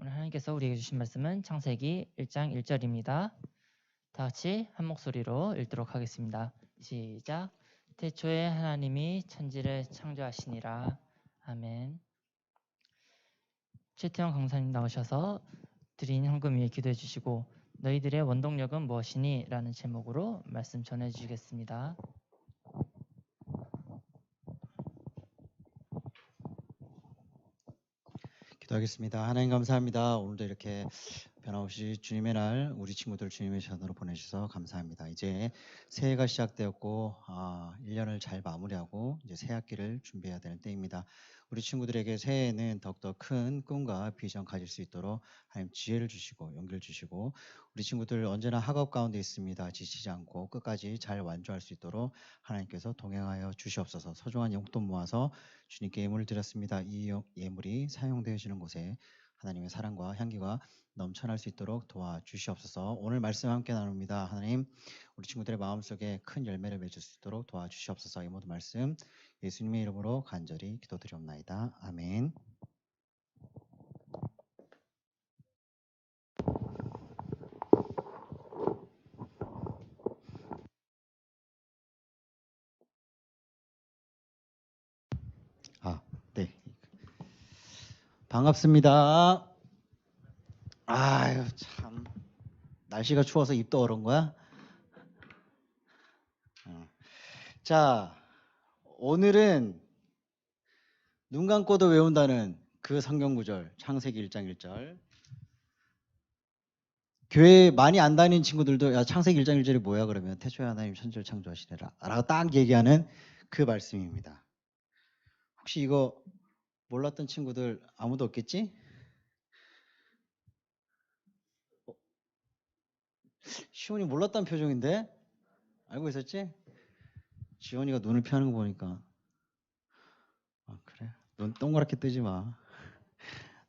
오늘 하나님께서 우리에게 주신 말씀은 창세기 1장 1절입니다. 다 같이 한 목소리로 읽도록 하겠습니다. 시작. 태초에 하나님이 천지를 창조하시니라. 아멘. 최태원 강사님 나오셔서 드린 헌금 위에 기도해 주시고 너희들의 원동력은 무엇이니? 라는 제목으로 말씀 전해 주시겠습니다. 기도하겠습니다. 하나님 감사합니다. 오늘도 이렇게 변함없이 주님의 날 우리 친구들 주님의 전으로 보내주셔서 감사합니다. 이제 새해가 시작되었고 1년을 잘 마무리하고 이제 새 학기를 준비해야 되는 때입니다. 우리 친구들에게 새해에는 더욱더 큰 꿈과 비전 가질 수 있도록 하나님 지혜를 주시고 용기를 주시고 우리 친구들 언제나 학업 가운데 있습니다. 지치지 않고 끝까지 잘 완주할 수 있도록 하나님께서 동행하여 주시옵소서. 소중한 용돈 모아서 주님께 예물을 드렸습니다. 이 예물이 사용되어지는 곳에 하나님의 사랑과 향기가 넘쳐날 수 있도록 도와주시옵소서. 오늘 말씀 함께 나눕니다. 하나님 우리 친구들의 마음속에 큰 열매를 맺을 수 있도록 도와주시옵소서. 이 모든 말씀 예수님의 이름으로 간절히 기도드리옵나이다. 아멘. 네. 반갑습니다. 아유 참 날씨가 추워서 입도 얼은 거야? 자, 오늘은 눈 감고도 외운다는 그 성경 구절 창세기 1장 1절. 교회 많이 안 다니는 친구들도 야 창세기 1장 1절이 뭐야 그러면 태초에 하나님 천지를 창조하시니라 라고 딱 얘기하는 그 말씀입니다. 혹시 이거 몰랐던 친구들 아무도 없겠지? 시온이 몰랐다는 표정인데? 알고 있었지? 지원이가 눈을 피하는 거 보니까 그래? 눈 동그랗게 뜨지 마.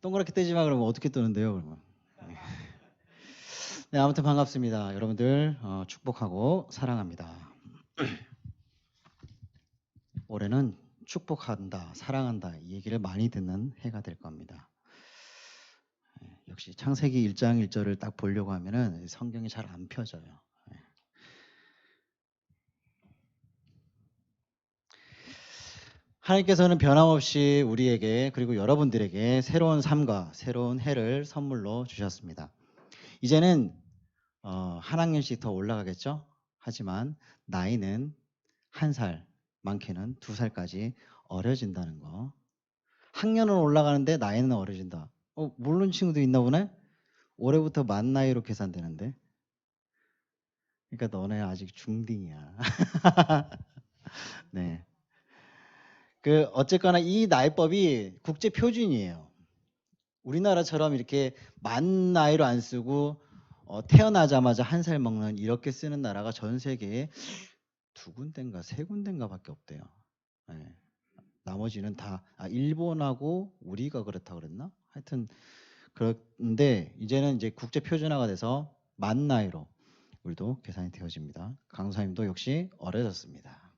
동그랗게 뜨지 마 그러면 어떻게 뜨는데요 그러면? 네, 아무튼 반갑습니다. 여러분들 축복하고 사랑합니다. 올해는 축복한다, 사랑한다 이 얘기를 많이 듣는 해가 될 겁니다. 역시 창세기 1장 1절을 딱 보려고 하면은 성경이 잘 안 펴져요. 하나님께서는 변함없이 우리에게 그리고 여러분들에게 새로운 삶과 새로운 해를 선물로 주셨습니다. 이제는 한 학년씩 더 올라가겠죠? 하지만 나이는 1살, 많게는 2살까지 어려진다는 거. 학년은 올라가는데 나이는 어려진다. 모르는 친구도 있나 보네? 올해부터 만 나이로 계산되는데. 그러니까 너네 아직 중딩이야. 네. 어쨌거나 이 나이법이 국제 표준이에요. 우리나라처럼 이렇게 만 나이로 안 쓰고 태어나자마자 1살 먹는 이렇게 쓰는 나라가 전 세계에 2군데인가 3군데인가 밖에 없대요. 네. 나머지는 다 일본하고 우리가 그렇다 그랬나? 하여튼 그런데 이제는 이제 국제 표준화가 돼서 만 나이로 우리도 계산이 되어집니다. 강사님도 역시 어려졌습니다.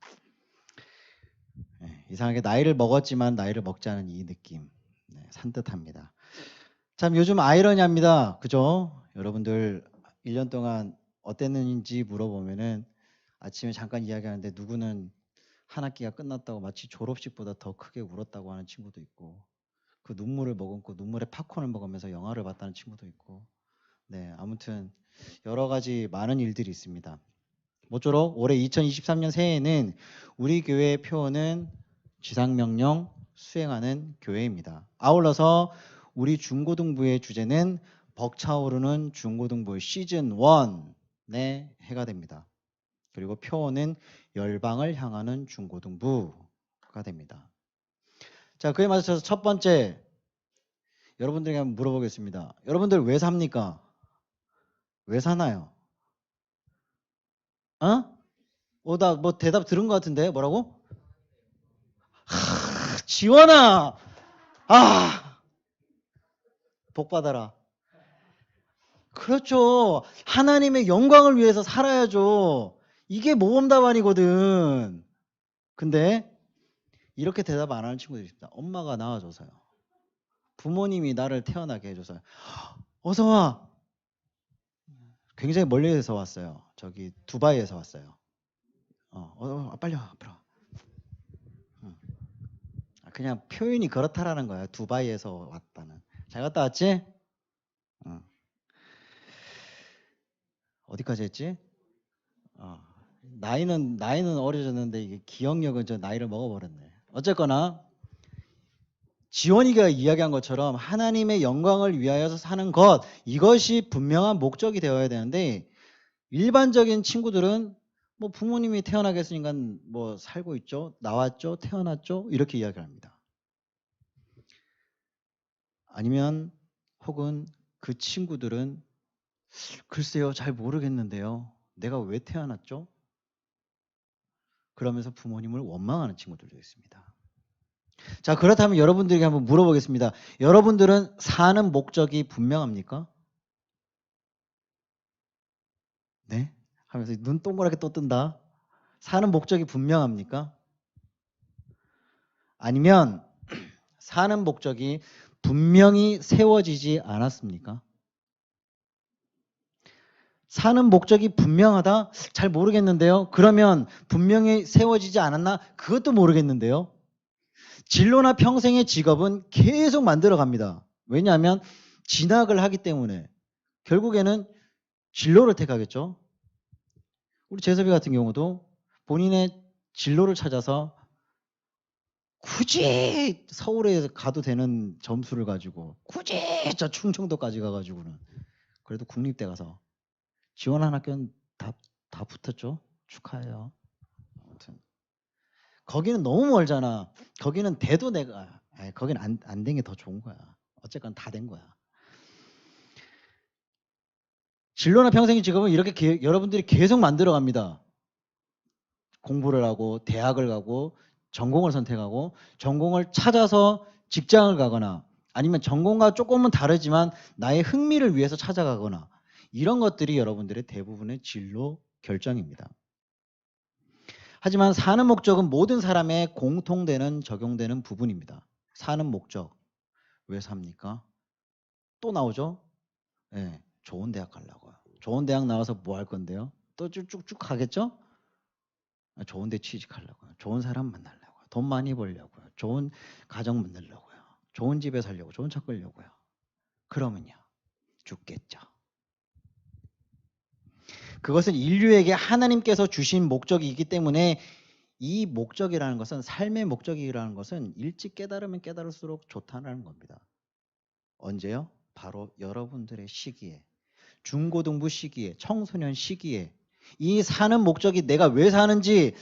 네, 이상하게 나이를 먹었지만 나이를 먹지 않은 이 느낌 산뜻합니다. 참 요즘 아이러니합니다. 그죠? 여러분들 1년 동안 어땠는지 물어보면은 아침에 잠깐 이야기하는데 누구는 한 학기가 끝났다고 마치 졸업식보다 더 크게 울었다고 하는 친구도 있고 그 눈물을 머금고 눈물의 팝콘을 먹으면서 영화를 봤다는 친구도 있고 네 아무튼 여러 가지 많은 일들이 있습니다. 모쪼록 올해 2023년 새해에는 우리 교회의 표어는 지상명령 수행하는 교회입니다. 아울러서 우리 중고등부의 주제는 벅차오르는 중고등부 시즌 1의 해가 됩니다. 그리고 표어는 열방을 향하는 중고등부가 됩니다. 자, 그에 맞춰서 첫 번째 여러분들에게 한번 물어보겠습니다. 여러분들 왜 삽니까? 왜 사나요? 나 뭐 대답 들은 것 같은데 뭐라고? 지원아! 복 받아라. 그렇죠. 하나님의 영광을 위해서 살아야죠. 이게 모범 답안이거든. 근데 이렇게 대답 안 하는 친구들이 있습니다. 엄마가 낳아줘서요. 부모님이 나를 태어나게 해줘서 어서 와. 굉장히 멀리에서 왔어요. 저기 두바이에서 왔어요. 빨리 와, 앞으로. 그냥 표현이 그렇다라는 거야. 두바이에서 왔다는. 잘 갔다 왔지? 어디까지 했지? 나이는 어려졌는데 이게 기억력은 저 나이를 먹어버렸네. 어쨌거나 지원이가 이야기한 것처럼 하나님의 영광을 위하여 사는 것, 이것이 분명한 목적이 되어야 되는데 일반적인 친구들은 뭐 부모님이 태어나게 했으니까 뭐 살고 있죠, 나왔죠, 태어났죠, 이렇게 이야기를 합니다. 아니면 혹은 그 친구들은 글쎄요, 잘 모르겠는데요, 내가 왜 태어났죠? 그러면서 부모님을 원망하는 친구들도 있습니다. 자, 그렇다면 여러분들에게 한번 물어보겠습니다. 여러분들은 사는 목적이 분명합니까? 네? 하면서 눈 동그랗게 또 뜬다. 사는 목적이 분명합니까? 아니면 사는 목적이 분명히 세워지지 않았습니까? 사는 목적이 분명하다? 잘 모르겠는데요. 그러면 분명히 세워지지 않았나? 그것도 모르겠는데요. 진로나 평생의 직업은 계속 만들어 갑니다. 왜냐하면 진학을 하기 때문에 결국에는 진로를 택하겠죠. 우리 재섭이 같은 경우도 본인의 진로를 찾아서 굳이 서울에 가도 되는 점수를 가지고 굳이 저 충청도까지 가가지고는 그래도 국립대 가서 지원한 학교는 다 붙었죠. 축하해요. 아무튼 거기는 너무 멀잖아. 거기는 돼도 내가 거기는 안 된 게 더 좋은 거야. 어쨌건 다 된 거야. 진로나 평생의 직업은 이렇게 여러분들이 계속 만들어 갑니다. 공부를 하고 대학을 가고 전공을 선택하고 전공을 찾아서 직장을 가거나 아니면 전공과 조금은 다르지만 나의 흥미를 위해서 찾아가거나 이런 것들이 여러분들의 대부분의 진로 결정입니다. 하지만 사는 목적은 모든 사람의 공통되는 적용되는 부분입니다. 사는 목적. 왜 삽니까? 또 나오죠? 네, 좋은 대학 가려고요. 좋은 대학 나와서 뭐 할 건데요? 또 쭉쭉 가겠죠? 좋은 데 취직하려고요. 좋은 사람 만나려고요. 돈 많이 벌려고요. 좋은 가정 만들려고요. 좋은 집에 살려고, 좋은 차 끌려고요. 그러면요, 죽겠죠. 그것은 인류에게 하나님께서 주신 목적이기 때문에 이 목적이라는 것은, 삶의 목적이라는 것은 일찍 깨달으면 깨달을수록 좋다는 겁니다. 언제요? 바로 여러분들의 시기에, 중고등부 시기에, 청소년 시기에 이 사는 목적이 내가 왜 사는지,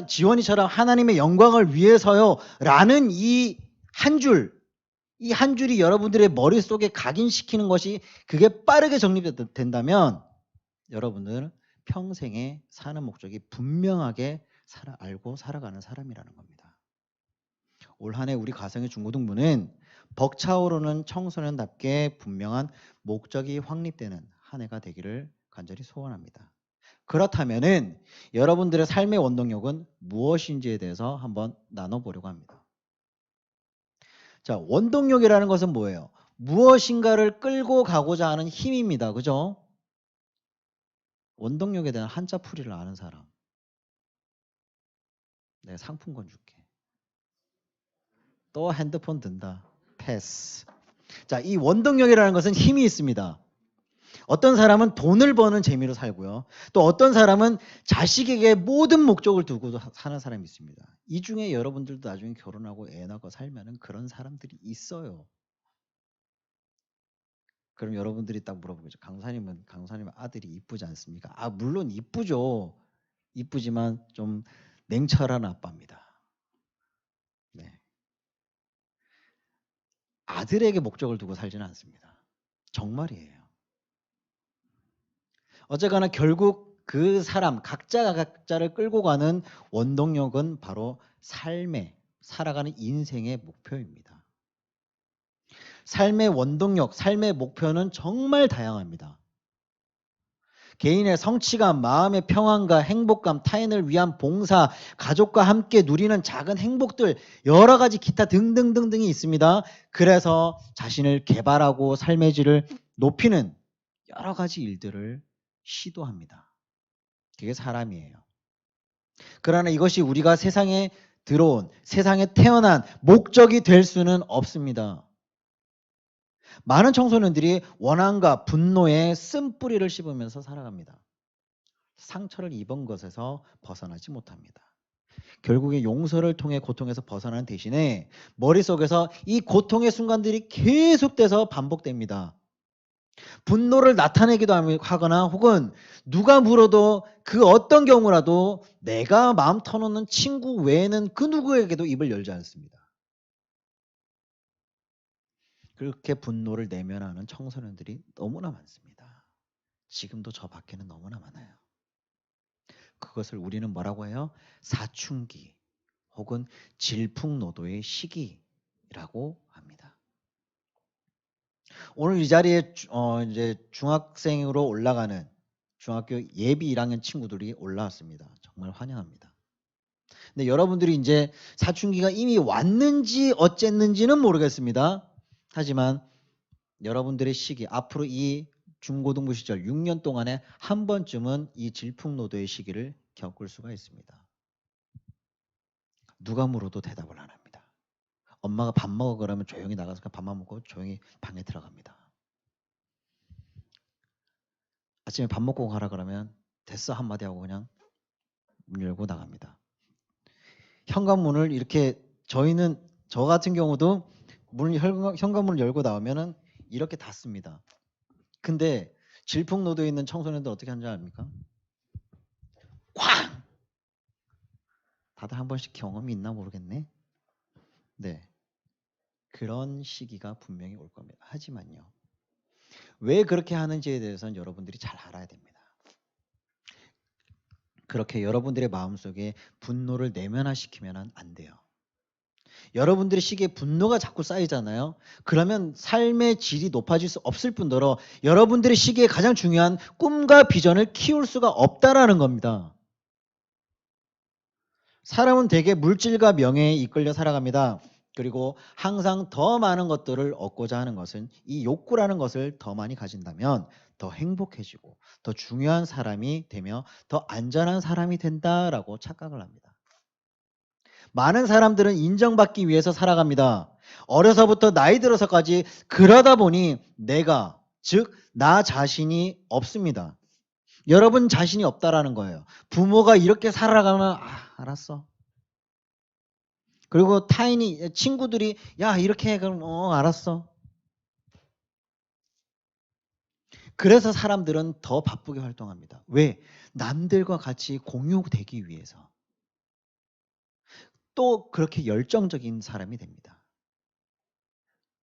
지원이처럼 하나님의 영광을 위해서요 라는 이 한 줄이 여러분들의 머릿속에 각인시키는 것이 그게 빠르게 정립된다면 여러분들은 평생에 사는 목적이 분명하게 알고 살아가는 사람이라는 겁니다. 올 한 해 우리 가정의 중고등부는 벅차오르는 청소년답게 분명한 목적이 확립되는 한 해가 되기를 간절히 소원합니다. 그렇다면은 여러분들의 삶의 원동력은 무엇인지에 대해서 한번 나눠보려고 합니다. 자, 원동력이라는 것은 뭐예요? 무엇인가를 끌고 가고자 하는 힘입니다. 그죠? 원동력에 대한 한자풀이를 아는 사람. 내가 상품권 줄게. 또 핸드폰 든다. 패스. 자, 이 원동력이라는 것은 힘이 있습니다. 어떤 사람은 돈을 버는 재미로 살고요. 또 어떤 사람은 자식에게 모든 목적을 두고 사는 사람이 있습니다. 이 중에 여러분들도 나중에 결혼하고 애 낳고 살면은 그런 사람들이 있어요. 그럼 여러분들이 딱 물어보겠죠. 강사님 아들이 이쁘지 않습니까? 아, 물론 이쁘죠. 이쁘지만 좀 냉철한 아빠입니다. 네. 아들에게 목적을 두고 살지는 않습니다. 정말이에요. 어쨌거나 결국 그 사람 각자가 각자를 끌고 가는 원동력은 바로 살아가는 인생의 목표입니다. 삶의 원동력, 삶의 목표는 정말 다양합니다. 개인의 성취감, 마음의 평안과 행복감, 타인을 위한 봉사, 가족과 함께 누리는 작은 행복들, 여러 가지 기타 등등등등이 있습니다. 그래서 자신을 개발하고 삶의 질을 높이는 여러 가지 일들을 시도합니다. 그게 사람이에요. 그러나 이것이 우리가 세상에 들어온, 세상에 태어난 목적이 될 수는 없습니다. 많은 청소년들이 원한과 분노에 쓴뿌리를 씹으면서 살아갑니다. 상처를 입은 것에서 벗어나지 못합니다. 결국에 용서를 통해 고통에서 벗어나는 대신에 머릿속에서 이 고통의 순간들이 계속돼서 반복됩니다. 분노를 나타내기도 하거나 혹은 누가 물어도 그 어떤 경우라도 내가 마음 터놓는 친구 외에는 그 누구에게도 입을 열지 않습니다. 그렇게 분노를 내면하는 청소년들이 너무나 많습니다. 지금도 저 밖에는 너무나 많아요. 그것을 우리는 뭐라고 해요? 사춘기 혹은 질풍노도의 시기라고 합니다. 오늘 이 자리에 이제 중학생으로 올라가는 중학교 예비 1학년 친구들이 올라왔습니다. 정말 환영합니다. 근데 여러분들이 이제 사춘기가 이미 왔는지 어쨌는지는 모르겠습니다. 하지만 여러분들의 시기, 앞으로 이 중고등부 시절 6년 동안에 한 번쯤은 이 질풍노도의 시기를 겪을 수가 있습니다. 누가 물어도 대답을 안 합니다. 엄마가 밥 먹어 그러면 조용히 나가서 밥만 먹고 조용히 방에 들어갑니다. 아침에 밥 먹고 가라 그러면 됐어 한마디 하고 그냥 문 열고 나갑니다. 현관문을 이렇게 저 같은 경우도 현관문을 열고 나오면은 이렇게 닫습니다. 근데 질풍노도에 있는 청소년들 어떻게 하는지 압니까? 쾅! 다들 한 번씩 경험이 있나 모르겠네. 네, 그런 시기가 분명히 올 겁니다. 하지만요, 왜 그렇게 하는지에 대해서는 여러분들이 잘 알아야 됩니다. 그렇게 여러분들의 마음속에 분노를 내면화시키면 안 돼요. 여러분들의 시기에 분노가 자꾸 쌓이잖아요. 그러면 삶의 질이 높아질 수 없을 뿐더러 여러분들의 시기에 가장 중요한 꿈과 비전을 키울 수가 없다라는 겁니다. 사람은 대개 물질과 명예에 이끌려 살아갑니다. 그리고 항상 더 많은 것들을 얻고자 하는 것은 이 욕구라는 것을 더 많이 가진다면 더 행복해지고 더 중요한 사람이 되며 더 안전한 사람이 된다라고 착각을 합니다. 많은 사람들은 인정받기 위해서 살아갑니다. 어려서부터 나이 들어서까지 그러다 보니 즉 나 자신이 없습니다. 여러분 자신이 없다라는 거예요. 부모가 이렇게 살아가면 알았어. 그리고 친구들이 야 이렇게 해 그럼 알았어. 그래서 사람들은 더 바쁘게 활동합니다. 왜? 남들과 같이 공유되기 위해서. 또 그렇게 열정적인 사람이 됩니다.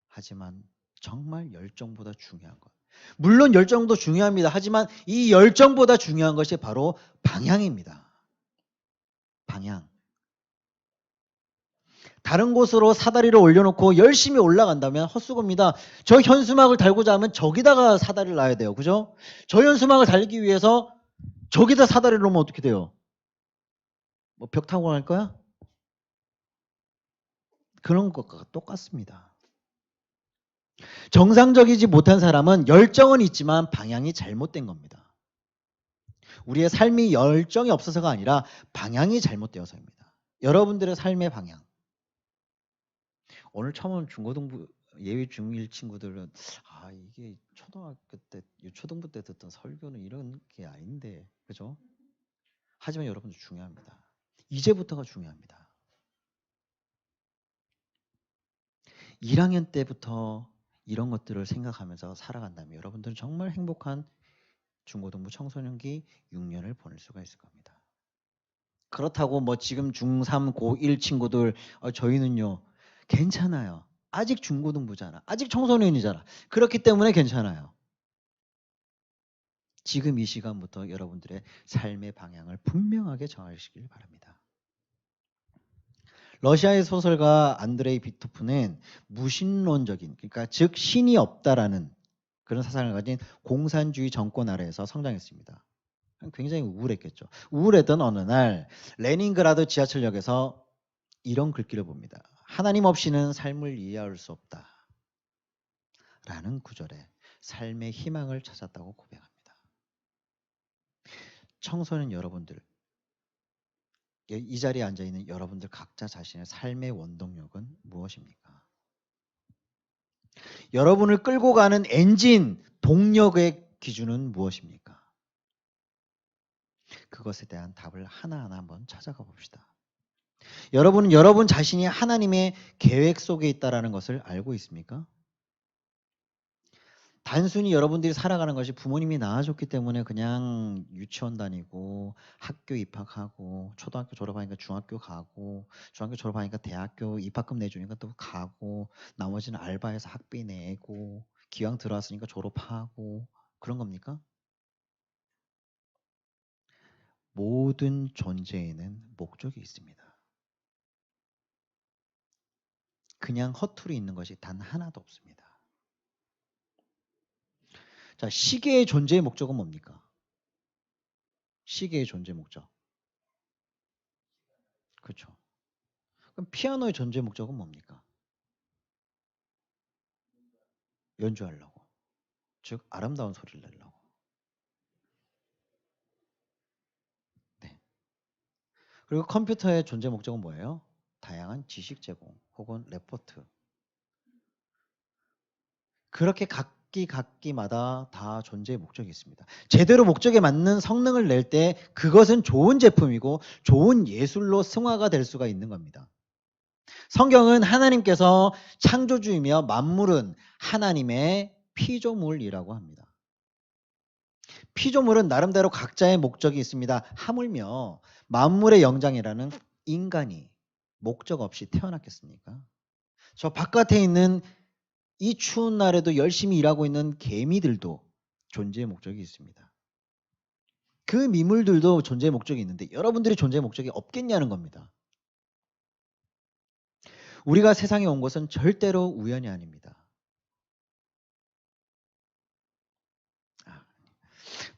하지만 정말 열정보다 중요한 것. 물론 열정도 중요합니다. 하지만 이 열정보다 중요한 것이 바로 방향입니다. 방향. 다른 곳으로 사다리를 올려놓고 열심히 올라간다면 헛수고입니다. 저 현수막을 달고자 하면 저기다가 사다리를 놔야 돼요. 그죠? 저 현수막을 달기 위해서 저기다 사다리를 놓으면 어떻게 돼요? 뭐 벽 타고 갈 거야? 그런 것과 똑같습니다. 정상적이지 못한 사람은 열정은 있지만 방향이 잘못된 겁니다. 우리의 삶이 열정이 없어서가 아니라 방향이 잘못되어서입니다. 여러분들의 삶의 방향. 오늘 처음 중고등부 예비 중1 친구들은 이게 초등학교 때 초등부 때 듣던 설교는 이런 게 아닌데 그죠? 하지만 여러분들 중요합니다. 이제부터가 중요합니다. 1학년 때부터 이런 것들을 생각하면서 살아간다면 여러분들은 정말 행복한 중고등부 청소년기 6년을 보낼 수가 있을 겁니다. 그렇다고 뭐 지금 중3, 고1 친구들 저희는요 괜찮아요. 아직 중고등부잖아. 아직 청소년이잖아. 그렇기 때문에 괜찮아요. 지금 이 시간부터 여러분들의 삶의 방향을 분명하게 정하시길 바랍니다. 러시아의 소설가 안드레이 비토프는 무신론적인, 그러니까 즉 신이 없다라는 그런 사상을 가진 공산주의 정권 아래에서 성장했습니다. 굉장히 우울했겠죠. 우울했던 어느 날 레닌그라드 지하철역에서 이런 글귀를 봅니다. 하나님 없이는 삶을 이해할 수 없다. 라는 구절에 삶의 희망을 찾았다고 고백합니다. 청소년 여러분들, 이 자리에 앉아있는 여러분들 각자 자신의 삶의 원동력은 무엇입니까? 여러분을 끌고 가는 엔진, 동력의 기준은 무엇입니까? 그것에 대한 답을 하나하나 한번 찾아가 봅시다. 여러분은 여러분 자신이 하나님의 계획 속에 있다는 것을 알고 있습니까? 단순히 여러분들이 살아가는 것이 부모님이 낳아줬기 때문에 그냥 유치원 다니고 학교 입학하고 초등학교 졸업하니까 중학교 가고 중학교 졸업하니까 대학교 입학금 내주니까 또 가고 나머지는 알바해서 학비 내고 기왕 들어왔으니까 졸업하고 그런 겁니까? 모든 존재에는 목적이 있습니다. 그냥 허투루 있는 것이 단 하나도 없습니다. 자, 시계의 존재의 목적은 뭡니까? 시계의 존재 목적. 그렇죠. 그럼 피아노의 존재 목적은 뭡니까? 연주하려고. 즉 아름다운 소리를 내려고. 네. 그리고 컴퓨터의 존재 목적은 뭐예요? 다양한 지식 제공 혹은 레포트. 그렇게 각기마다 다 존재의 목적이 있습니다. 제대로 목적에 맞는 성능을 낼 때 그것은 좋은 제품이고 좋은 예술로 승화가 될 수가 있는 겁니다. 성경은 하나님께서 창조주이며 만물은 하나님의 피조물이라고 합니다. 피조물은 나름대로 각자의 목적이 있습니다. 하물며 만물의 영장이라는 인간이 목적 없이 태어났겠습니까? 저 바깥에 있는 이 추운 날에도 열심히 일하고 있는 개미들도 존재의 목적이 있습니다. 그 미물들도 존재의 목적이 있는데 여러분들이 존재의 목적이 없겠냐는 겁니다. 우리가 세상에 온 것은 절대로 우연이 아닙니다.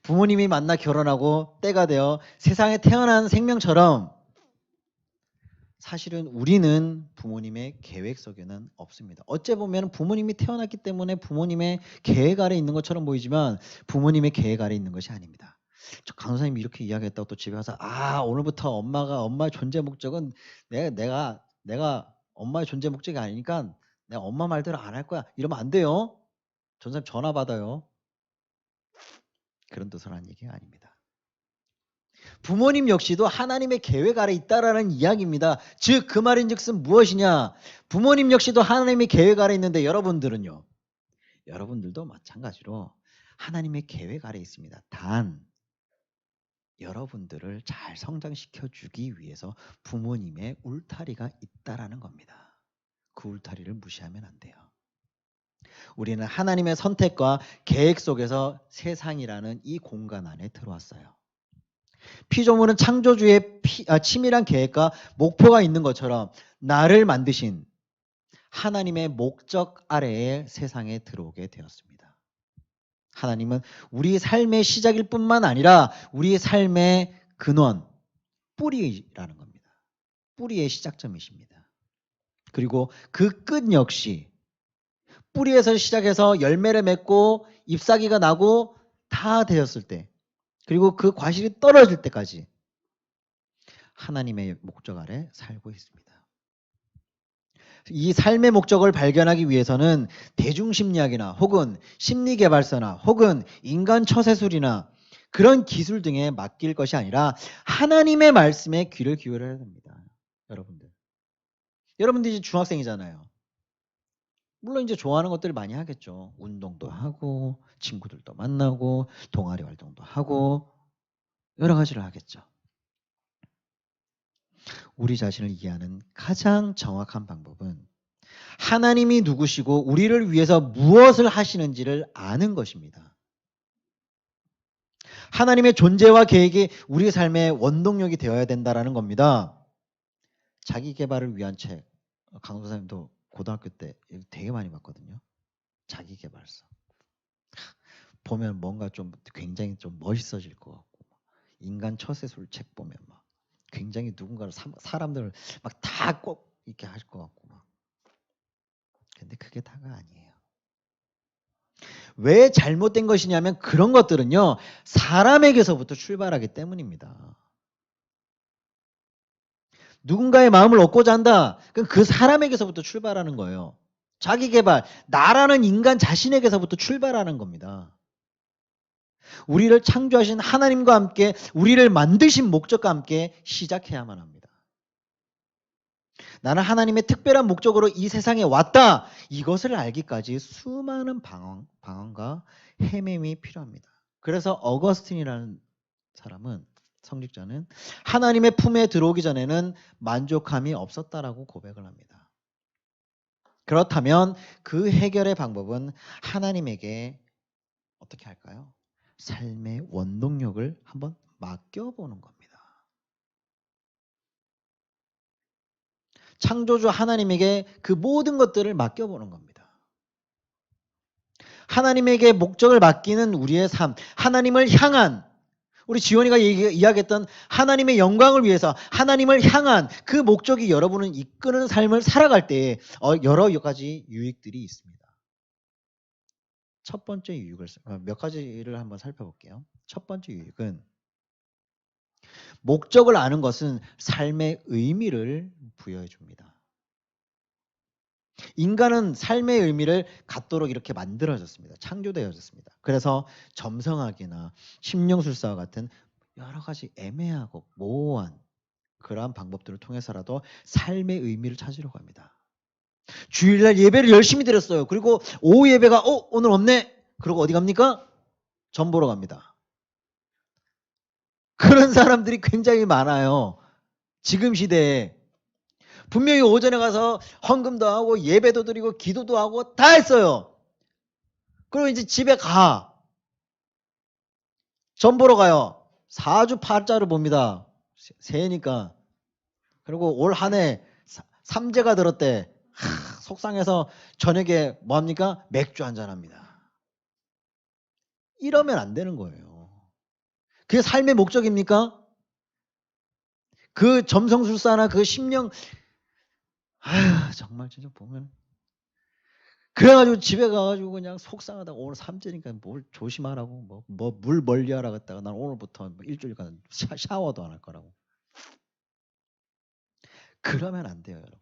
부모님이 만나 결혼하고 때가 되어 세상에 태어난 생명처럼 사실은 우리는 부모님의 계획 속에는 없습니다. 어째 보면 부모님이 태어났기 때문에 부모님의 계획 아래 있는 것처럼 보이지만 부모님의 계획 아래 있는 것이 아닙니다. 저 강사님이 이렇게 이야기했다고 또 집에 가서 오늘부터 엄마의 존재 목적은 내가 엄마의 존재 목적이 아니니까 내가 엄마 말대로 안 할 거야. 이러면 안 돼요. 전사님 전화 받아요. 그런 뜻을 한 얘기가 아닙니다. 부모님 역시도 하나님의 계획 아래 있다라는 이야기입니다. 즉 그 말인즉슨 무엇이냐? 부모님 역시도 하나님의 계획 아래 있는데 여러분들은요. 여러분들도 마찬가지로 하나님의 계획 아래 있습니다. 단 여러분들을 잘 성장시켜 주기 위해서 부모님의 울타리가 있다라는 겁니다. 그 울타리를 무시하면 안 돼요. 우리는 하나님의 선택과 계획 속에서 세상이라는 이 공간 안에 들어왔어요. 피조물은 창조주의 치밀한 계획과 목표가 있는 것처럼 나를 만드신 하나님의 목적 아래에 세상에 들어오게 되었습니다. 하나님은 우리 삶의 시작일 뿐만 아니라 우리 삶의 근원, 뿌리라는 겁니다. 뿌리의 시작점이십니다. 그리고 그 끝 역시 뿌리에서 시작해서 열매를 맺고 잎사귀가 나고 다 되었을 때 그리고 그 과실이 떨어질 때까지 하나님의 목적 아래 살고 있습니다. 이 삶의 목적을 발견하기 위해서는 대중심리학이나 혹은 심리개발서나 혹은 인간 처세술이나 그런 기술 등에 맡길 것이 아니라 하나님의 말씀에 귀를 기울여야 됩니다. 여러분들 이제 중학생이잖아요. 물론 이제 좋아하는 것들 많이 하겠죠. 운동도 하고 친구들도 만나고 동아리 활동도 하고 여러 가지를 하겠죠. 우리 자신을 이해하는 가장 정확한 방법은 하나님이 누구시고 우리를 위해서 무엇을 하시는지를 아는 것입니다. 하나님의 존재와 계획이 우리 삶의 원동력이 되어야 된다는 겁니다. 자기 개발을 위한 책, 강도사님도 고등학교 때 되게 많이 봤거든요. 자기 개발서. 보면 뭔가 좀 굉장히 좀 멋있어질 것 같고 인간 처세술 책 보면 막 굉장히 누군가를 사람들을 막 다 꼭 이렇게 할 것 같고 막. 근데 그게 다가 아니에요. 왜 잘못된 것이냐면 그런 것들은요, 사람에게서부터 출발하기 때문입니다. 누군가의 마음을 얻고자 한다. 그럼 그 사람에게서부터 출발하는 거예요. 자기 개발, 나라는 인간 자신에게서부터 출발하는 겁니다. 우리를 창조하신 하나님과 함께, 우리를 만드신 목적과 함께 시작해야만 합니다. 나는 하나님의 특별한 목적으로 이 세상에 왔다. 이것을 알기까지 수많은 방황과 헤매임이 필요합니다. 그래서 어거스틴이라는 사람은, 성직자는 하나님의 품에 들어오기 전에는 만족함이 없었다라고 고백을 합니다. 그렇다면 그 해결의 방법은 하나님에게 어떻게 할까요? 삶의 원동력을 한번 맡겨보는 겁니다. 창조주 하나님에게 그 모든 것들을 맡겨보는 겁니다. 하나님에게 목적을 맡기는 우리의 삶, 하나님을 향한, 우리 지원이가 이야기했던 하나님의 영광을 위해서 하나님을 향한 그 목적이 여러분을 이끄는 삶을 살아갈 때 여러 가지 유익들이 있습니다. 첫 번째 유익을 몇 가지를 한번 살펴볼게요. 첫 번째 유익은 목적을 아는 것은 삶의 의미를 부여해 줍니다. 인간은 삶의 의미를 갖도록 이렇게 만들어졌습니다. 창조되어졌습니다. 그래서 점성학이나 심령술사와 같은 여러 가지 애매하고 모호한 그러한 방법들을 통해서라도 삶의 의미를 찾으려고 합니다. 주일날 예배를 열심히 드렸어요. 그리고 오후 예배가 오늘 없네. 그리고 어디 갑니까? 점 보러 갑니다. 그런 사람들이 굉장히 많아요. 지금 시대에. 분명히 오전에 가서 헌금도 하고 예배도 드리고 기도도 하고 다 했어요. 그리고 이제 집에 가. 점 보러 가요. 4주 8자를 봅니다. 새해니까. 그리고 올 한 해 3제가 들었대. 속상해서 저녁에 뭐합니까? 맥주 한잔 합니다. 이러면 안 되는 거예요. 그게 삶의 목적입니까? 그 점성술사나 그 심령, 정말 진짜 보면. 그래가지고 집에 가가지고 그냥 속상하다고 오늘 3제니까 뭘 조심하라고 뭐 물 멀리 하라 했다가 난 오늘부터 일주일간 샤워도 안 할 거라고. 그러면 안 돼요, 여러분.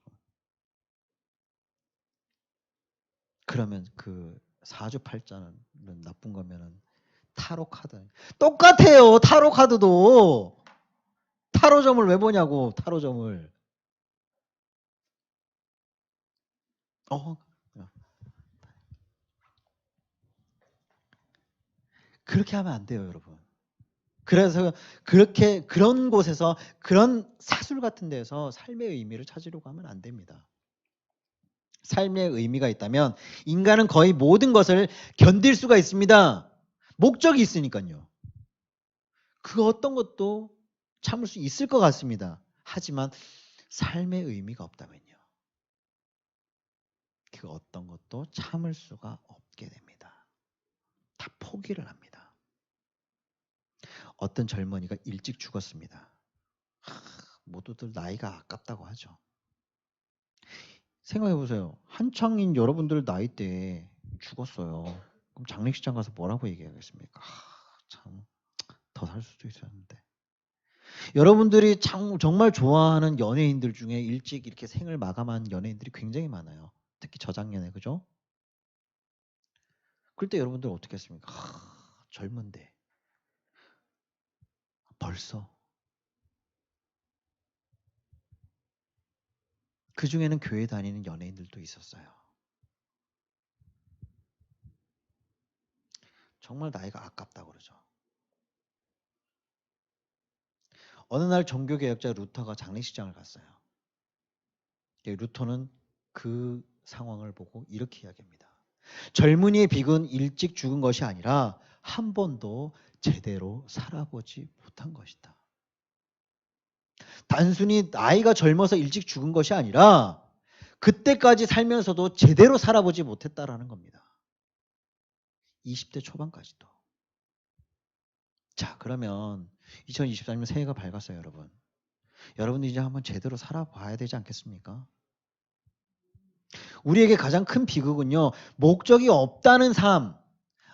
그러면 그 4주 8자는 나쁜 거면은 타로 카드 똑같아요. 타로 카드도 타로점을 왜 보냐고. 타로점을 그렇게 하면 안 돼요, 여러분. 그래서 그렇게 그런 곳에서 그런 사술 같은 데서 삶의 의미를 찾으려고 하면 안 됩니다. 삶의 의미가 있다면 인간은 거의 모든 것을 견딜 수가 있습니다. 목적이 있으니까요. 그 어떤 것도 참을 수 있을 것 같습니다. 하지만 삶의 의미가 없다면요. 그 어떤 것도 참을 수가 없게 됩니다. 다 포기를 합니다. 어떤 젊은이가 일찍 죽었습니다. 모두들 나이가 아깝다고 하죠. 생각해 보세요. 한창인 여러분들 나이 때 죽었어요. 그럼 장례식장 가서 뭐라고 얘기하겠습니까? 참 더 살 수도 있었는데. 여러분들이 정말 좋아하는 연예인들 중에 일찍 이렇게 생을 마감한 연예인들이 굉장히 많아요. 특히 저작년에, 그죠? 그럴 때 여러분들 어떻게 했습니까? 젊은데 벌써. 그 중에는 교회 다니는 연예인들도 있었어요. 정말 나이가 아깝다고 그러죠. 어느 날 종교개혁자 루터가 장례식장을 갔어요. 루터는 그 상황을 보고 이렇게 이야기합니다. 젊은이의 빅은 일찍 죽은 것이 아니라 한 번도 제대로 살아보지 못한 것이다. 단순히 나이가 젊어서 일찍 죽은 것이 아니라 그때까지 살면서도 제대로 살아보지 못했다라는 겁니다. 20대 초반까지도. 자, 그러면 2024년 새해가 밝았어요, 여러분. 여러분들 이제 한번 제대로 살아봐야 되지 않겠습니까? 우리에게 가장 큰 비극은요, 목적이 없다는 삶,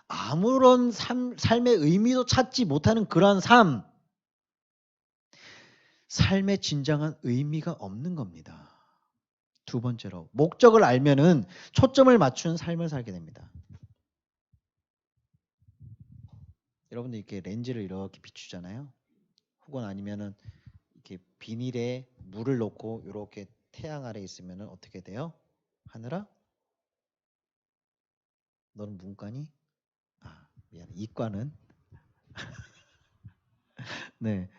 아무런 삶의 의미도 찾지 못하는 그러한 삶, 삶의 진정한 의미가 없는 겁니다. 두 번째로, 목적을 알면은 초점을 맞춘 삶을 살게 됩니다. 여러분들 이렇게 렌즈를 이렇게 비추잖아요. 혹은 아니면은 이렇게 비닐에 물을 넣고 이렇게 태양 아래 있으면은 어떻게 돼요? 하늘아? 너는 문과니? 아, 미안해. 이과는? 네.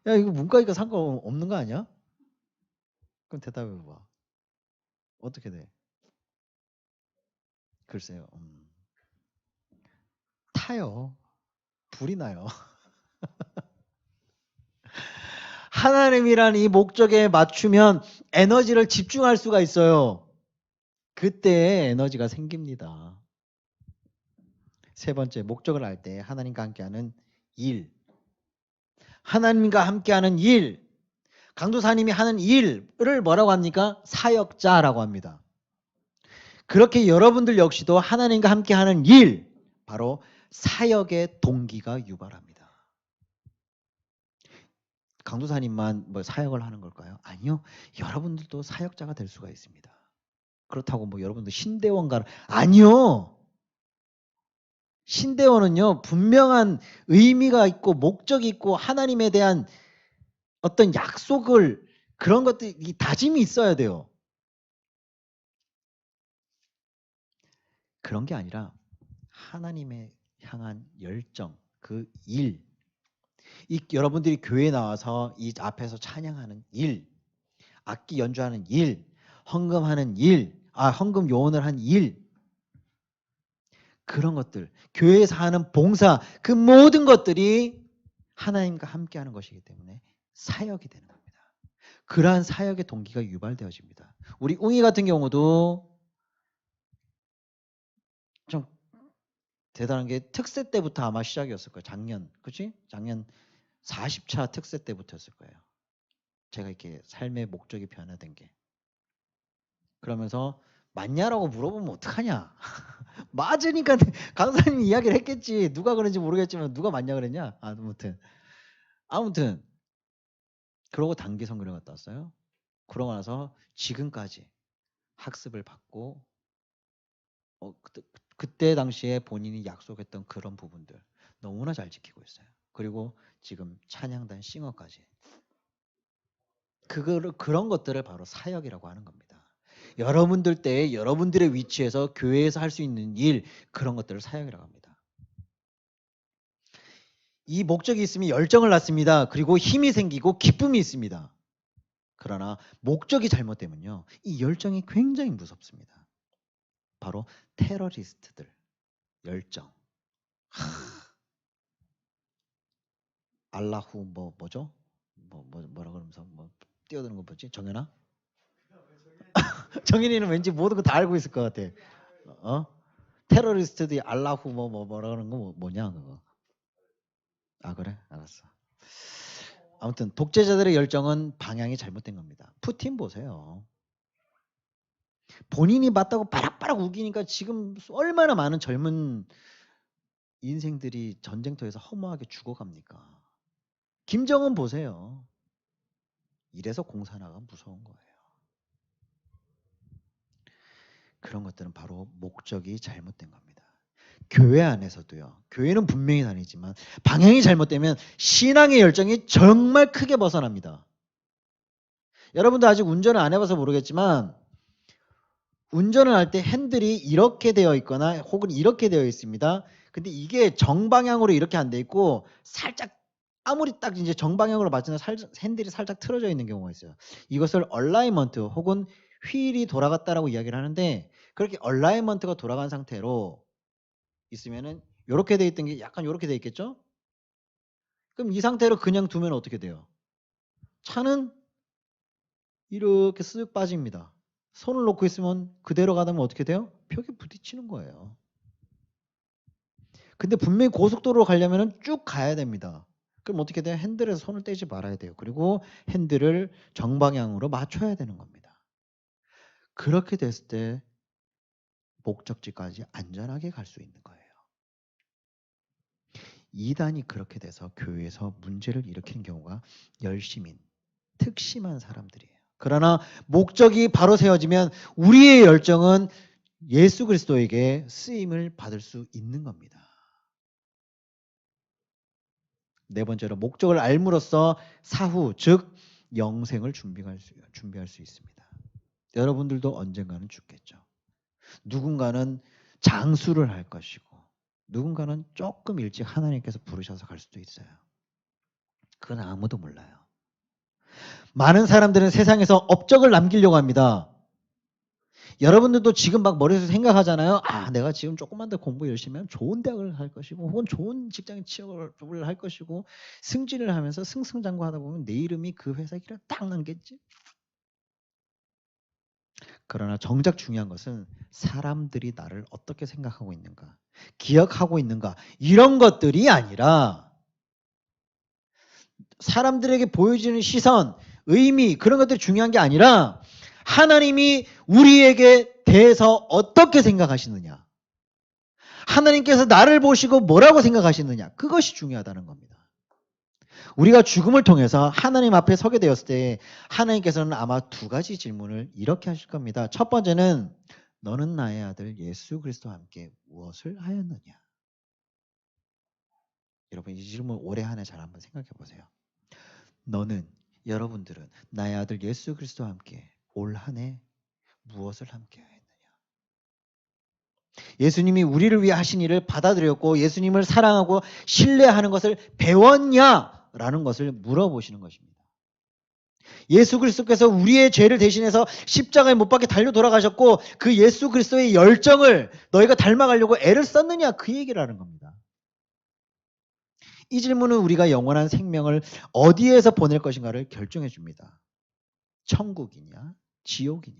야, 이거 문과니까 상관없는 거 아니야? 그럼 대답해 봐. 어떻게 돼? 글쎄요. 타요. 불이 나요. 하나님이란 이 목적에 맞추면 에너지를 집중할 수가 있어요. 그때 에너지가 생깁니다. 세 번째, 목적을 알 때 하나님과 함께하는 일. 하나님과 함께하는 일. 강도사님이 하는 일을 뭐라고 합니까? 사역자라고 합니다. 그렇게 여러분들 역시도 하나님과 함께하는 일, 바로 사역의 동기가 유발합니다. 강도사님만 뭐 사역을 하는 걸까요? 아니요. 여러분들도 사역자가 될 수가 있습니다. 그렇다고 뭐 여러분들 신대원가 아니요. 신대원은요, 분명한 의미가 있고 목적이 있고 하나님에 대한 어떤 약속을 그런 것들 이 다짐이 있어야 돼요. 그런 게 아니라 하나님에 향한 열정, 그 일, 이 여러분들이 교회에 나와서 이 앞에서 찬양하는 일, 악기 연주하는 일, 헌금하는 일, 헌금 요원을 한 일, 그런 것들, 교회에서 하는 봉사, 그 모든 것들이 하나님과 함께하는 것이기 때문에 사역이 되는 겁니다. 그러한 사역의 동기가 유발되어집니다. 우리 웅이 같은 경우도 좀 대단한 게 특세 때부터 아마 시작이었을 거예요. 작년, 그치? 작년 40차 특세 때부터였을 거예요. 제가 이렇게 삶의 목적이 변화된 게. 그러면서 맞냐라고 물어보면 어떡하냐. 맞으니까 강사님이 이야기를 했겠지. 누가 그런지 모르겠지만 누가 맞냐 그랬냐. 아무튼 그러고 단기 선교를 갔다 왔어요. 그러고 나서 지금까지 학습을 받고 그때 당시에 본인이 약속했던 그런 부분들 너무나 잘 지키고 있어요. 그리고 지금 찬양단 싱어까지. 그런 것들을 바로 사역이라고 하는 겁니다. 여러분들 때에 여러분들의 위치에서 교회에서 할 수 있는 일, 그런 것들을 사역이라고 합니다. 이 목적이 있으면 열정을 낳습니다. 그리고 힘이 생기고 기쁨이 있습니다. 그러나 목적이 잘못되면요, 이 열정이 굉장히 무섭습니다. 바로 테러리스트들 열정. 알라후 뭐죠? 뭐라 그러면서 뭐 뛰어드는 거 뭐지? 정연아? 정연이는 왠지 모든 거 다 알고 있을 것 같아. 테러리스트들이 알라후 뭐라 그러는 거 뭐냐 그거. 아 그래? 알았어. 아무튼 독재자들의 열정은 방향이 잘못된 겁니다. 푸틴 보세요. 본인이 맞다고 바락바락 우기니까 지금 얼마나 많은 젊은 인생들이 전쟁터에서 허무하게 죽어갑니까? 김정은 보세요. 이래서 공산화가 무서운 거예요. 그런 것들은 바로 목적이 잘못된 겁니다. 교회 안에서도요. 교회는 분명히 다니지만 방향이 잘못되면 신앙의 열정이 정말 크게 벗어납니다. 여러분도 아직 운전을 안 해봐서 모르겠지만 운전을 할 때 핸들이 이렇게 되어 있거나 혹은 이렇게 되어 있습니다. 근데 이게 정방향으로 이렇게 안 돼 있고 살짝 아무리 딱 이제 정방향으로 맞으면 핸들이 살짝 틀어져 있는 경우가 있어요. 이것을 얼라이먼트 혹은 휠이 돌아갔다라고 이야기를 하는데 그렇게 얼라이먼트가 돌아간 상태로 있으면은 이렇게 돼 있던 게 약간 이렇게 돼 있겠죠? 그럼 이 상태로 그냥 두면 어떻게 돼요? 차는 이렇게 쓱 빠집니다. 손을 놓고 있으면 그대로 가다면 어떻게 돼요? 벽에 부딪히는 거예요. 근데 분명히 고속도로로 가려면 쭉 가야 됩니다. 그럼 어떻게 돼요? 핸들에서 손을 떼지 말아야 돼요. 그리고 핸들을 정방향으로 맞춰야 되는 겁니다. 그렇게 됐을 때 목적지까지 안전하게 갈 수 있는 거예요. 이단이 그렇게 돼서 교회에서 문제를 일으키는 경우가 열심인, 특심한 사람들이에요. 그러나 목적이 바로 세워지면 우리의 열정은 예수 그리스도에게 쓰임을 받을 수 있는 겁니다. 네 번째로 목적을 알므로써 사후, 즉 영생을 준비할 수 있습니다. 여러분들도 언젠가는 죽겠죠. 누군가는 장수를 할 것이고 누군가는 조금 일찍 하나님께서 부르셔서 갈 수도 있어요. 그건 아무도 몰라요. 많은 사람들은 세상에서 업적을 남기려고 합니다. 여러분들도 지금 막 머릿속에 생각하잖아요. 아, 내가 지금 조금만 더 공부 열심히 하면 좋은 대학을 갈 것이고 혹은 좋은 직장에 취업을 할 것이고 승진을 하면서 승승장구하다 보면 내 이름이 그 회사에 딱 남겠지. 그러나 정작 중요한 것은 사람들이 나를 어떻게 생각하고 있는가, 기억하고 있는가 이런 것들이 아니라 사람들에게 보여지는 시선, 의미 그런 것들이 중요한 게 아니라 하나님이 우리에게 대해서 어떻게 생각하시느냐, 하나님께서 나를 보시고 뭐라고 생각하시느냐 그것이 중요하다는 겁니다. 우리가 죽음을 통해서 하나님 앞에 서게 되었을 때 하나님께서는 아마 두 가지 질문을 이렇게 하실 겁니다. 첫 번째는 너는 나의 아들 예수 그리스도와 함께 무엇을 하였느냐. 여러분 이 질문 올해 한 해 잘 한번 생각해 보세요. 너는, 여러분들은 나의 아들 예수 그리스도와 함께 올 한 해 무엇을 함께 하였느냐. 예수님이 우리를 위해 하신 일을 받아들였고 예수님을 사랑하고 신뢰하는 것을 배웠냐라는 것을 물어보시는 것입니다. 예수 그리스도께서 우리의 죄를 대신해서 십자가에 못 박혀 달려 돌아가셨고 그 예수 그리스도의 열정을 너희가 닮아가려고 애를 썼느냐 그 얘기를 하는 겁니다. 이 질문은 우리가 영원한 생명을 어디에서 보낼 것인가를 결정해 줍니다. 천국이냐 지옥이냐.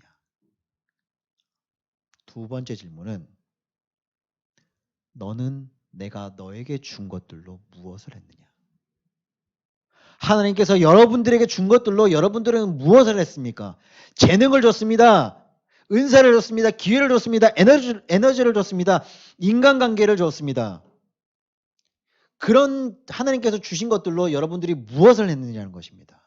두 번째 질문은 너는 내가 너에게 준 것들로 무엇을 했느냐. 하나님께서 여러분들에게 준 것들로 여러분들은 무엇을 했습니까? 재능을 줬습니다. 은사를 줬습니다. 기회를 줬습니다. 에너지를 줬습니다. 인간관계를 줬습니다. 그런 하나님께서 주신 것들로 여러분들이 무엇을 했느냐는 것입니다.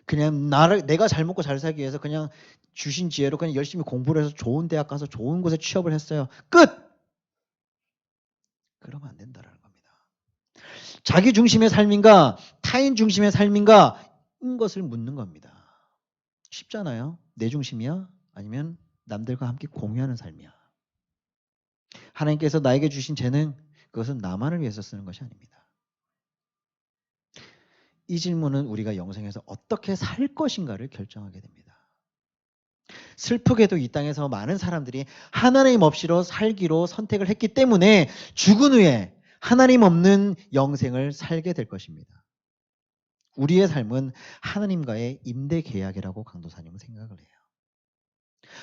그냥 내가 잘 먹고 잘 살기 위해서 그냥 주신 지혜로 그냥 열심히 공부를 해서 좋은 대학 가서 좋은 곳에 취업을 했어요. 끝! 그러면 안 된다는 겁니다. 자기 중심의 삶인가 타인 중심의 삶인가 인 것을 묻는 겁니다. 쉽잖아요. 내 중심이야? 아니면 남들과 함께 공유하는 삶이야? 하나님께서 나에게 주신 재능 그것은 나만을 위해서 쓰는 것이 아닙니다. 이 질문은 우리가 영생에서 어떻게 살 것인가를 결정하게 됩니다. 슬프게도 이 땅에서 많은 사람들이 하나님 없이로 살기로 선택을 했기 때문에 죽은 후에 하나님 없는 영생을 살게 될 것입니다. 우리의 삶은 하나님과의 임대 계약이라고 강도사님은 생각을 해요.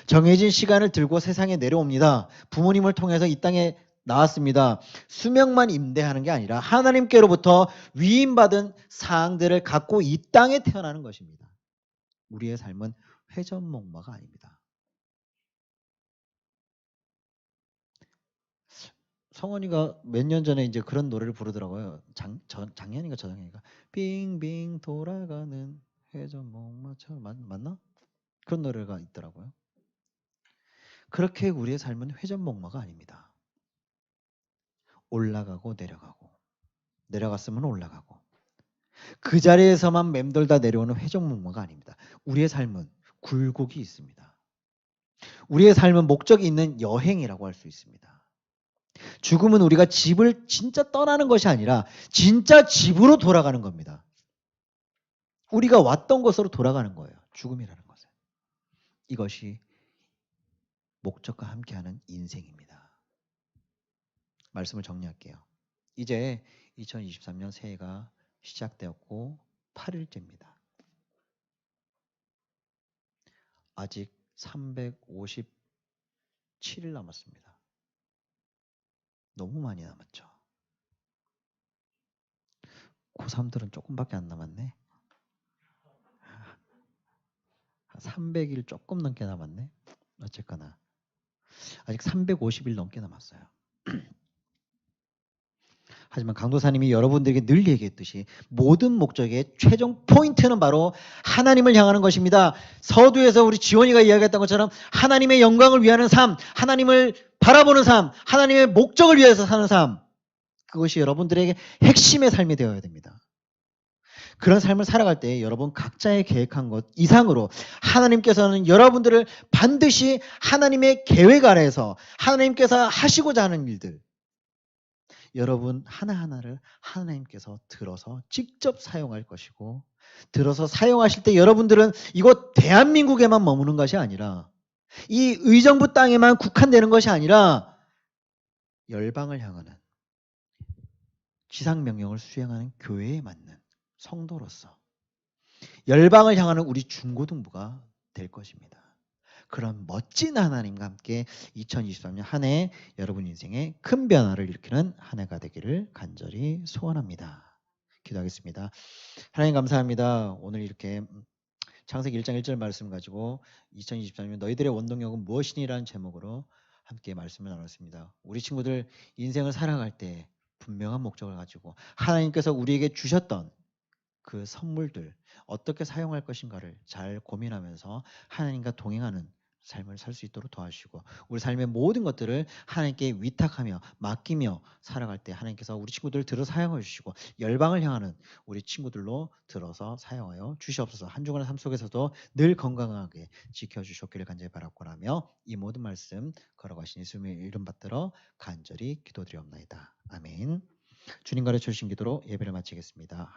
정해진 시간을 들고 세상에 내려옵니다. 부모님을 통해서 이 땅에 나왔습니다. 수명만 임대하는 게 아니라 하나님께로부터 위임받은 사항들을 갖고 이 땅에 태어나는 것입니다. 우리의 삶은 회전목마가 아닙니다. 성원이가 몇 년 전에 이제 그런 노래를 부르더라고요. 작년인가 저작년인가. 빙빙 돌아가는 회전목마처럼 맞나? 그런 노래가 있더라고요. 그렇게 우리의 삶은 회전목마가 아닙니다. 올라가고 내려가고 내려갔으면 올라가고 그 자리에서만 맴돌다 내려오는 회전목마가 아닙니다. 우리의 삶은 굴곡이 있습니다. 우리의 삶은 목적이 있는 여행이라고 할 수 있습니다. 죽음은 우리가 집을 진짜 떠나는 것이 아니라 진짜 집으로 돌아가는 겁니다. 우리가 왔던 곳으로 돌아가는 거예요. 죽음이라는 것은. 이것이 목적과 함께하는 인생입니다. 말씀을 정리할게요. 이제 2023년 새해가 시작되었고 8일째입니다. 아직 357일 남았습니다. 너무 많이 남았죠. 고3들은 조금밖에 안 남았네. 300일 조금 넘게 남았네. 어쨌거나 아직 350일 넘게 남았어요. 하지만 강도사님이 여러분들에게 늘 얘기했듯이 모든 목적의 최종 포인트는 바로 하나님을 향하는 것입니다. 서두에서 우리 지원이가 이야기했던 것처럼 하나님의 영광을 위하는 삶, 하나님을 바라보는 삶, 하나님의 목적을 위해서 사는 삶, 그것이 여러분들에게 핵심의 삶이 되어야 됩니다. 그런 삶을 살아갈 때 여러분 각자의 계획한 것 이상으로 하나님께서는 여러분들을 반드시 하나님의 계획 아래에서 하나님께서 하시고자 하는 일들, 여러분 하나하나를 하나님께서 들어서 직접 사용할 것이고, 들어서 사용하실 때 여러분들은 이곳 대한민국에만 머무는 것이 아니라 이 의정부 땅에만 국한되는 것이 아니라 열방을 향하는 지상명령을 수행하는 교회에 맞는 성도로서 열방을 향하는 우리 중고등부가 될 것입니다. 그런 멋진 하나님과 함께 2023년 한 해 여러분 인생에 큰 변화를 일으키는 한 해가 되기를 간절히 소원합니다. 기도하겠습니다. 하나님 감사합니다. 오늘 이렇게 창세기 1장 1절 말씀 가지고 2023년 너희들의 원동력은 무엇이니라는 제목으로 함께 말씀을 나눴습니다. 우리 친구들 인생을 살아갈 때 분명한 목적을 가지고 하나님께서 우리에게 주셨던 그 선물들 어떻게 사용할 것인가를 잘 고민하면서 하나님과 동행하는 삶을 살 수 있도록 도와주시고, 우리 삶의 모든 것들을 하나님께 위탁하며 맡기며 살아갈 때 하나님께서 우리 친구들을 들어 사용해 주시고 열방을 향하는 우리 친구들로 들어서 사용하여 주시옵소서. 한 주간의 삶 속에서도 늘 건강하게 지켜주셨기를 간절히 바라고라며 이 모든 말씀 걸어가신 예수님의 이름 받들어 간절히 기도드리옵나이다. 아멘. 주님 가르쳐 주신 기도로 예배를 마치겠습니다.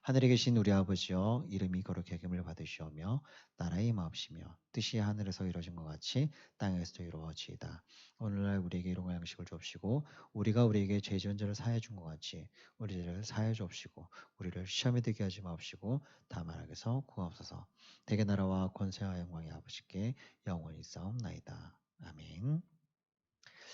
하늘에 계신 우리 아버지여, 이름이 거룩히 여김을 받으시오며 나라의 임하옵시며 뜻이 하늘에서 이루어진 것 같이 땅에서도 이루어지이다. 오늘날 우리에게 일용할 양식을 주옵시고 우리가 우리에게 죄 지은 자를 사하여 준 것 같이 우리 죄를 사하여 주옵시고 우리를 시험에 들게 하지 마옵시고 다만 악에서 구하옵소서. 대개 나라와 권세와 영광이 아버지께 영원히 있사옵나이다. 아멘.